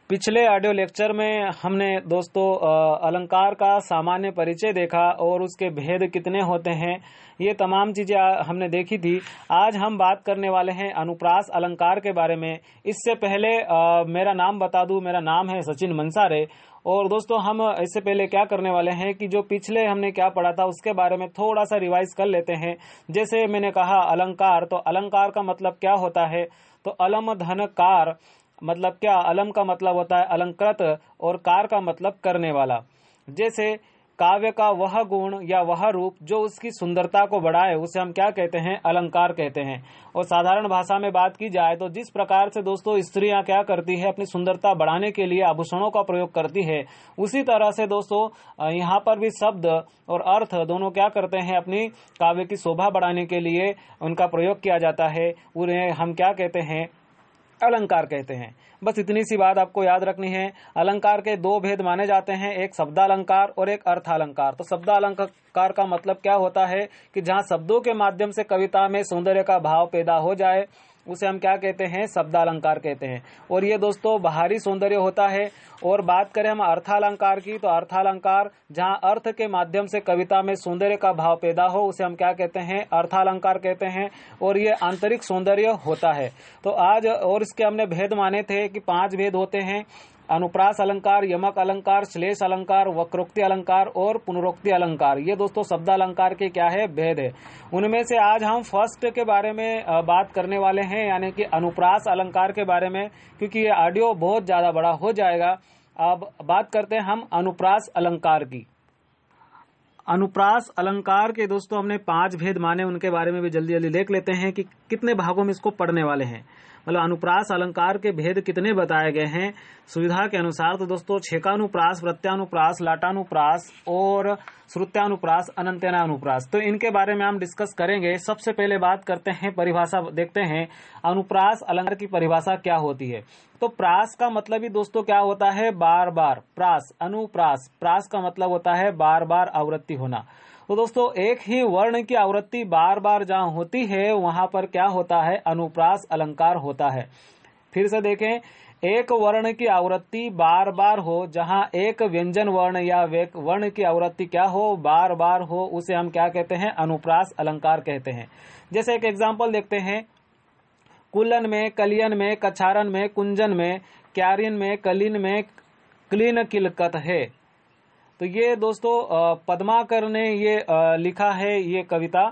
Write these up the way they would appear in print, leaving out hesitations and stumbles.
पिछले audio lecture में हमने दोस्तों अलंकार का सामान्य परिचय देखा और उसके भेद कितने होते हैं, ये तमाम चीजें हमने देखी थी। आज हम बात करने वाले हैं अनुप्रास अलंकार के बारे में। इससे पहले मेरा नाम बता दूं, मेरा नाम है सचिन मंसारे। और दोस्तों हम इससे पहले क्या करने वाले हैं कि जो पिछले हमने क्या पढ़ा था उसके बारे में थोड़ा सा रिवाइज कर लेते हैं। जैसे मैंने कहा अलंकार, तो अलंकार का मतलब क्या होता है, तो अलम धन कार मतलब क्या, अलम का मतलब होता है अलंकृत और कार का मतलब करने वाला। जैसे काव्य का वह गुण या वह रूप जो उसकी सुंदरता को बढ़ाए उसे हम क्या कहते हैं, अलंकार कहते हैं। और साधारण भाषा में बात की जाए तो जिस प्रकार से दोस्तों स्त्रियां क्या करती है, अपनी सुंदरता बढ़ाने के लिए आभूषणों का प्रयोग करती है, उसी तरह से दोस्तों यहाँ पर भी शब्द और अर्थ दोनों क्या करते हैं, अपनी काव्य की शोभा बढ़ाने के लिए उनका प्रयोग किया जाता है। उन्हें हम क्या कहते हैं, अलंकार कहते हैं। बस इतनी सी बात आपको याद रखनी है। अलंकार के दो भेद माने जाते हैं, एक शब्दालंकार और एक अर्थालंकार। तो शब्दालंकार का मतलब क्या होता है कि जहाँ शब्दों के माध्यम से कविता में सौंदर्य का भाव पैदा हो जाए उसे हम क्या कहते हैं, शब्दालंकार कहते हैं। और ये दोस्तों बाहरी सौंदर्य होता है। और बात करें हम अर्थालंकार की, तो अर्थालंकार जहाँ अर्थ के माध्यम से कविता में सौंदर्य का भाव पैदा हो उसे हम क्या कहते हैं, अर्थालंकार कहते हैं। और ये आंतरिक सौंदर्य होता है। तो आज और इसके हमने भेद माने थे कि 5 भेद होते हैं: अनुप्रास अलंकार, यमक अलंकार, श्लेष अलंकार, वक्रोक्ति अलंकार और पुनरोक्ति अलंकार। ये दोस्तों शब्दालंकार के क्या है, भेद है। उनमें से आज हम फर्स्ट के बारे में बात करने वाले हैं, यानी कि अनुप्रास अलंकार के बारे में, क्योंकि ये ऑडियो बहुत ज्यादा बड़ा हो जाएगा। अब बात करते हैं हम अनुप्रास अलंकार की। अनुप्रास अलंकार के दोस्तों हमने 5 भेद माने, उनके बारे में भी जल्दी जल्दी देख लेते हैं कि कितने भागों में इसको पढ़ने वाले हैं। मतलब अनुप्रास अलंकार के भेद कितने बताए गए हैं सुविधा के अनुसार। तो दोस्तों छेकानुप्रास, प्रत्यानुप्रास, लाटानुप्रास और श्रुत्यानुप्रास, अनंत्यानुप्रास, तो इनके बारे में हम डिस्कस करेंगे। सबसे पहले बात करते हैं, परिभाषा देखते हैं अनुप्रास अलंकार की परिभाषा क्या होती है। तो प्रास का मतलब ही दोस्तों क्या होता है, बार बार। प्रास, अनुप्रास, प्रास का मतलब होता है बार बार आवृत्ति होना। तो दोस्तों एक ही वर्ण की आवृत्ति बार बार जहाँ होती है वहां पर क्या होता है, अनुप्रास अलंकार होता है। फिर से देखें, एक वर्ण की आवृत्ति बार बार हो, जहां एक व्यंजन वर्ण या वर्ण की आवृत्ति क्या हो, बार बार हो, उसे हम क्या कहते हैं, अनुप्रास अलंकार कहते हैं। जैसे एक एग्जांपल देखते हैं, कुलन में, कलियन में, कछारन में, कुंजन में, क्यारिन में, कलिन में, क्लीन किलकत है। तो ये दोस्तों पद्माकर ने ये लिखा है ये कविता।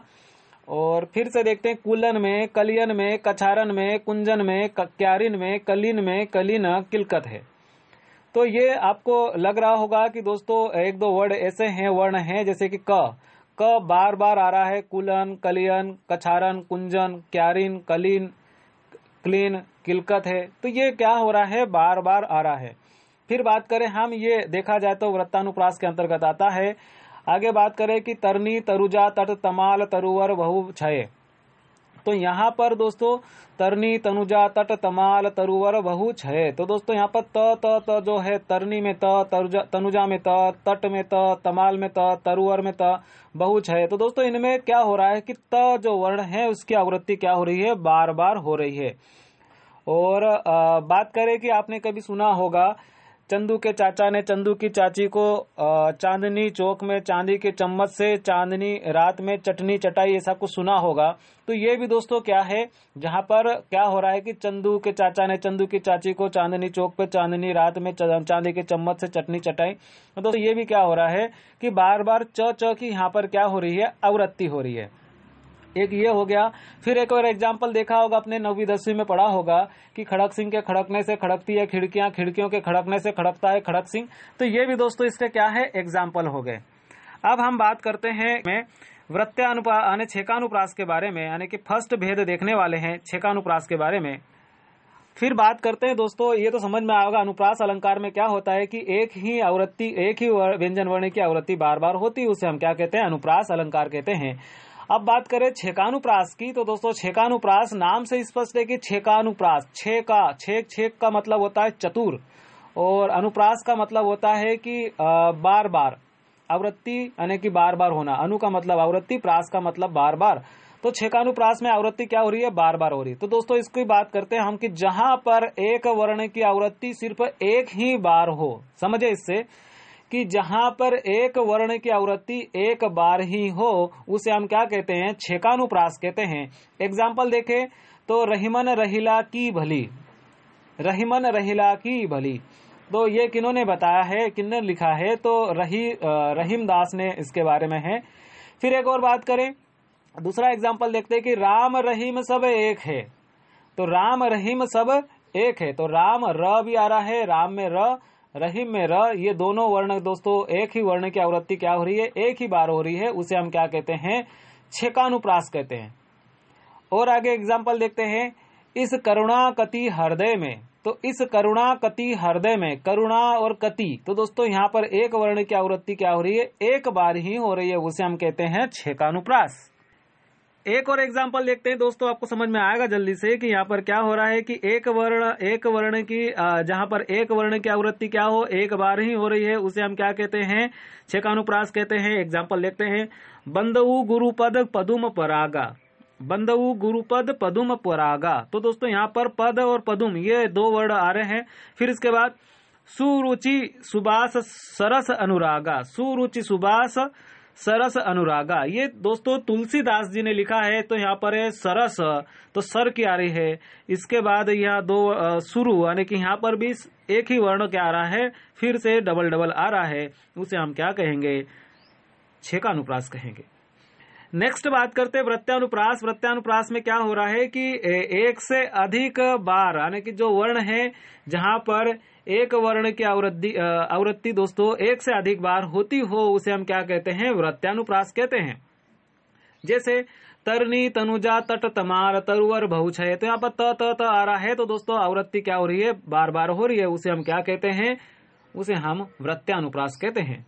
और फिर से देखते हैं, कुलन में, कलियन में, कछारन में, कुंजन में, क्यारिन में, कलिन में, कलिन किलकत है। तो ये आपको लग रहा होगा कि दोस्तों एक दो वर्ड ऐसे हैं, वर्ण हैं, जैसे कि क बार बार आ रहा है, कुलन, कलियन, कछारन, कुंजन, क्यारिन, कलिन, क्लीन, किलकत है। तो ये क्या हो रहा है, बार बार आ रहा है। फिर बात करें हम, ये देखा जाए तो वृत्तानुप्रास के अंतर्गत आता है। आगे बात करें कि तरनी, तरुजा, तट, तमाल, तरुवर, बहु, छय। तो यहाँ पर दोस्तों तरनी, तनुजा, तट, तमाल, तरुवर, बहु, छय। तो दोस्तों यहाँ पर त जो है, तरनी में त, तनुजा में त, तट में त, तमाल में त, तरुवर में त, बहु, छय। तो दोस्तों इनमें क्या हो रहा है कि त जो वर्ण है उसकी आवृत्ति क्या हो रही है, बार बार हो रही है। और बात करें कि आपने कभी सुना होगा, चंदू के चाचा ने चंदू की चाची को चांदनी चौक में चांदी के चम्मच से चांदनी रात में चटनी चटाई, ऐसा कुछ सुना होगा। तो ये भी दोस्तों क्या है, जहां पर क्या हो रहा है कि चंदू के चाचा ने चंदू की चाची को चांदनी चौक पे चांदनी रात में चांदी के चम्मच से चटनी चटाई। तो दोस्तों ये भी क्या हो रहा है कि बार बार च की यहाँ पर क्या हो रही है, आवृत्ति हो रही है। एक ये हो गया। फिर एक और एग्जाम्पल देखा होगा, अपने 9वीं 10वीं में पढ़ा होगा कि खड़क सिंह के खड़कने से खड़कती है खिड़कियां, खिड़कियों के खड़कने से खड़कता है खड़क सिंह। तो ये भी दोस्तों इसके क्या है, एग्जाम्पल हो गए। अब हम बात करते हैं वृत्तानुप्रास, छेकानुप्रास के बारे में, यानी कि फर्स्ट भेद देखने वाले हैं छेकानुप्रास के बारे में। फिर बात करते हैं दोस्तों, ये तो समझ में आएगा अनुप्रास अलंकार में क्या होता है कि एक ही आवृत्ति, एक ही व्यंजन वर्ण की आवृत्ति बार बार होती है, उसे हम क्या कहते हैं, अनुप्रास अलंकार कहते हैं। अब बात करें छेकानुप्रास की, तो दोस्तों छेकानुप्रास नाम से स्पष्ट है कि छेकानुप्रास, छेक का मतलब होता है चतुर, और अनुप्रास का मतलब होता है कि बार बार आवृत्ति, यानी कि बार बार होना। अनु का मतलब आवृत्ति, प्रास का मतलब बार बार। तो छेकानुप्रास में आवृत्ति क्या हो रही है, बार बार हो रही है। तो दोस्तों इसकी बात करते हैं हम कि जहां पर एक वर्ण की आवृत्ति सिर्फ एक ही बार हो, समझे इससे कि जहां पर एक वर्ण की आवृत्ति एक बार ही हो उसे हम क्या कहते हैं, छेकानुप्रास कहते हैं। एग्जाम्पल देखें तो रहीमन रहीला की भली, रहीमन रहीला की भली, तो ये किन्होंने बताया है, किन्होंने लिखा है, तो रहीम दास ने इसके बारे में है। फिर एक और बात करें, दूसरा एग्जाम्पल देखते हैं कि राम रहीम सब एक है, तो राम रहीम सब एक है, तो राम र भी आ रहा है, राम में र, रहीम में र, ये दोनों वर्ण दोस्तों एक ही वर्ण की आवृत्ति क्या हो रही है, एक ही बार हो रही है, उसे हम क्या कहते हैं, छेकानुप्रास कहते हैं। और आगे एग्जाम्पल देखते हैं, इस करुणा कति हृदय में, तो इस करुणा कति हृदय में, करुणा और कति, तो दोस्तों यहाँ पर एक वर्ण की आवृत्ति क्या हो रही है, एक बार ही हो रही है, उसे हम कहते हैं छेकानुप्रास। एक और एग्जाम्पल देखते हैं दोस्तों, आपको समझ में आएगा जल्दी से कि यहाँ पर क्या हो रहा है कि एक वर्ण की जहाँ पर एक वर्ण की आवृत्ति क्या हो, एक बार ही हो रही है, उसे हम क्या कहते हैं, छेकानुप्रास कहते हैं। एग्जाम्पल देखते हैं, बंदऊ गुरुपद पदुम परागा, बंदऊ गुरुपद पदुम परागा, तो दोस्तों यहाँ पर पद और पदुम ये दो वर्ड आ रहे हैं। फिर इसके बाद सुरुचि सुबास सरस अनुरागा, सुरुचि सुबास सरस अनुरागा, ये दोस्तों तुलसीदास जी ने लिखा है, तो यहाँ पर है सरस, तो सर की आ रही है। इसके बाद यहाँ दो शुरू, यानी कि यहाँ पर भी एक ही वर्ण क्या आ रहा है, फिर से डबल डबल आ रहा है, उसे हम क्या कहेंगे, छेकानुप्रास कहेंगे। नेक्स्ट बात करते हैं वृत्तानुप्रास। वृत्तानुप्रास में क्या हो रहा है कि एक से अधिक बार, यानी कि जो वर्ण है जहां पर एक वर्ण की आवृत्ति दोस्तों एक से अधिक बार होती हो, उसे हम क्या कहते हैं, वृत्तानुप्रास कहते हैं। जैसे तरनी तनुजा तट तमार तरुवर बहुछय, तो यहाँ पर त आ रहा है, तो दोस्तों आवृत्ति क्या हो रही है, बार बार हो रही है, उसे हम क्या कहते हैं, उसे हम वृत्तानुप्रास कहते हैं।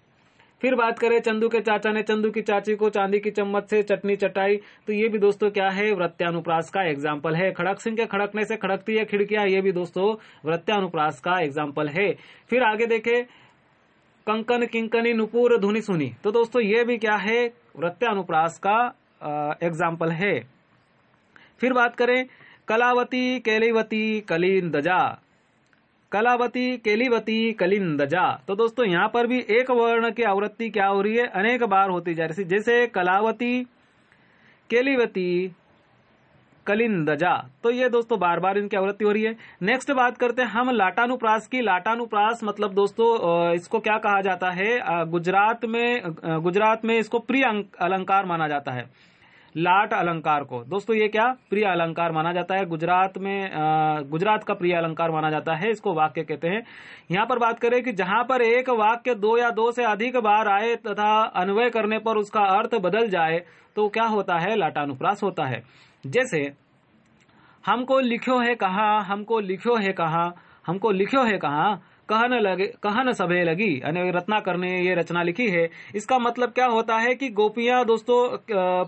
फिर बात करें, चंदू के चाचा ने चंदू की चाची को चांदी की चम्मच से चटनी चटाई, तो ये भी दोस्तों क्या है, वृत्तानुप्रास का एग्जाम्पल है। खड़क सिंह के खड़कने से खड़कती है खिड़कियां, ये भी दोस्तों वृत्तानुप्रास का एग्जाम्पल है। फिर आगे देखे, कंकन किंकनी नुपुर धुनी सुनी, तो दोस्तों ये भी क्या है, वृत्तानुप्रास का एग्जाम्पल है। फिर बात करें, कलावती केलीवती कलिंदजा, कलावती केलीवती कलिंदजा, तो दोस्तों यहाँ पर भी एक वर्ण की आवृत्ति क्या हो रही है, अनेक बार होती जा रही है। जैसे कलावती केलीवती कलिंदजा, तो ये दोस्तों बार बार इनकी आवृत्ति हो रही है। नेक्स्ट बात करते हैं हम लाटानुप्रास की। लाटानुप्रास मतलब दोस्तों इसको क्या कहा जाता है, गुजरात में इसको प्रिय अलंकार माना जाता है। लाट अलंकार को दोस्तों ये क्या, प्रिय अलंकार माना जाता है। गुजरात का प्रिय अलंकार माना जाता है, इसको वाक्य कहते हैं। यहाँ पर बात करें कि जहां पर एक वाक्य दो या दो से अधिक बार आए तथा अन्वय करने पर उसका अर्थ बदल जाए, तो क्या होता है, लाटानुप्रास होता है। जैसे हमको लिखो है कहाँ, हमको लिखो है कहाँ, हमको लिखो है कहाँ, कहन सभे लगी, यानी रत्नाकर ने ये रचना लिखी है। इसका मतलब क्या होता है कि गोपियां दोस्तों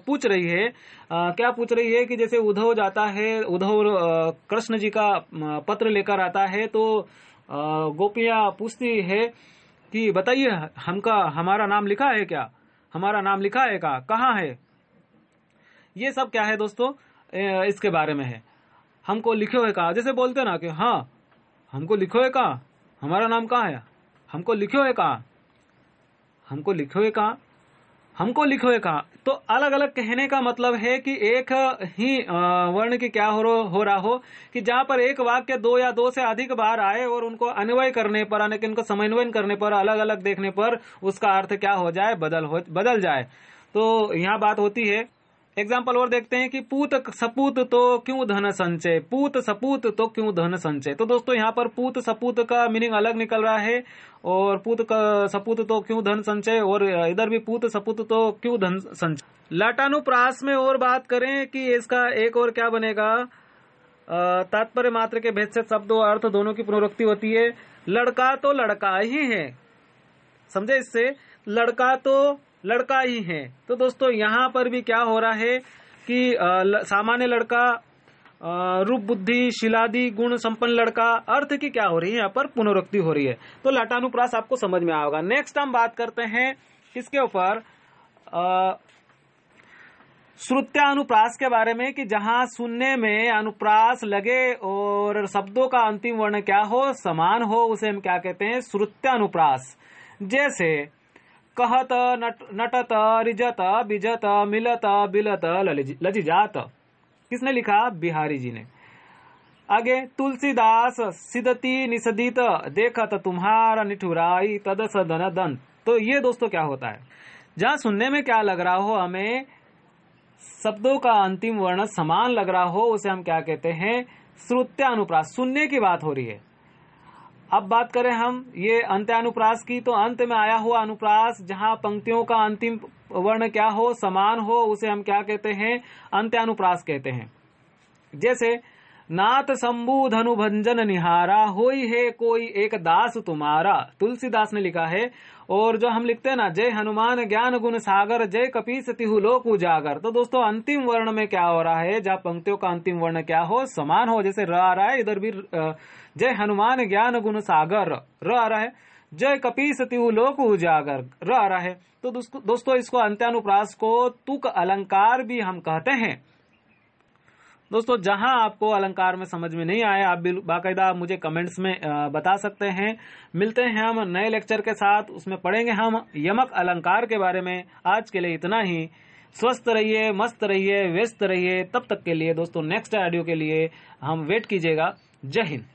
पूछ रही है, क्या पूछ रही है कि जैसे उद्धव जाता है, उद्धव कृष्ण जी का पत्र लेकर आता है, तो गोपियां पूछती है कि बताइए हमारा नाम लिखा है क्या, हमारा नाम लिखा है क्या, कहाँ है। ये सब क्या है दोस्तों, इसके बारे में है। हमको लिखो है कहाँ, जैसे बोलते ना कि हाँ हमको लिखो है कहाँ, हमारा नाम कहाँ है, हमको लिखो है कहाँ, हमको लिखो है कहाँ, हमको लिखो है कहाँ। तो अलग अलग कहने का मतलब है कि एक ही वर्ण की क्या हो रहा हो कि जहां पर एक वाक्य दो या दो से अधिक बार आए और उनको अन्वय करने पर, यानी कि उनको समन्वयन करने पर, अलग अलग देखने पर उसका अर्थ क्या हो जाए, बदल जाए। तो यहाँ बात होती है। एग्जाम्पल और देखते हैं कि पूत सपूत तो क्यों धन संचय, पूत सपूत तो क्यों धन संचय। तो दोस्तों यहाँ पर पूत सपूत का मीनिंग अलग निकल रहा है, और पूत का सपूत तो क्यों धन संचय, और इधर भी पूत सपूत तो क्यों धन संचय। लाटानुप्रास में और बात करें कि इसका एक और क्या बनेगा, तात्पर्य मात्र के भेद से शब्द और अर्थ दोनों की पुनरुक्ति होती है। लड़का तो लड़का ही है, समझे, इससे लड़का तो लड़का ही है। तो दोस्तों यहाँ पर भी क्या हो रहा है कि सामान्य लड़का, रूप बुद्धि शिलादि गुण संपन्न लड़का, अर्थ की क्या हो रही है, यहाँ पर पुनरुक्ति हो रही है। तो लाटानुप्रास आपको समझ में आएगा। नेक्स्ट हम बात करते हैं किसके ऊपर, श्रुत्यानुप्रास के बारे में कि जहां सुनने में अनुप्रास लगे और शब्दों का अंतिम वर्ण क्या हो, समान हो, उसे हम क्या कहते हैं, श्रुत्यानुप्रास। जैसे कहत, नटत, रिजत, बिजत, मिलत, बिलत, लजिजात। किसने लिखा? बिहारी जी ने। आगे तुलसीदास, सिदती निसदित, देखत तुम्हारा निठुराई, तद सदन दंत। तो ये दोस्तों क्या होता है, जहां सुनने में क्या लग रहा हो, हमें शब्दों का अंतिम वर्ण समान लग रहा हो, उसे हम क्या कहते हैं, श्रुत्यानुप्रास। सुनने की बात हो रही है। अब बात करें हम ये अंत्यानुप्रास की, तो अंत में आया हुआ अनुप्रास जहां पंक्तियों का अंतिम वर्ण क्या हो, समान हो, उसे हम क्या कहते हैं, अंत्यानुप्रास कहते हैं। जैसे नाथ शंभु धनु भंजन निहारा, होई है कोई एक दास तुम्हारा, तुलसीदास ने लिखा है। और जो हम लिखते हैं ना, जय हनुमान ज्ञान गुण सागर, जय कपीस तिहु लोक उजागर। तो दोस्तों अंतिम वर्ण में क्या हो रहा है, जहाँ पंक्तियों का अंतिम वर्ण क्या हो, समान हो। जैसे र आ रहा है, इधर भी जय हनुमान ज्ञान गुण सागर, र आ रहा है। जय कपीस तिहु लोक उजागर, र आ रहा है। तो दोस्तों इसको अंत्यानुप्रास को तुक अलंकार भी हम कहते हैं। दोस्तों जहां आपको अलंकार में समझ में नहीं आया, आप बाकायदा मुझे कमेंट्स में बता सकते हैं। मिलते हैं हम नए लेक्चर के साथ, उसमें पढ़ेंगे हम यमक अलंकार के बारे में। आज के लिए इतना ही। स्वस्थ रहिए, मस्त रहिए, व्यस्त रहिए। तब तक के लिए दोस्तों नेक्स्ट ऑडियो के लिए हम वेट कीजिएगा। जय हिंद।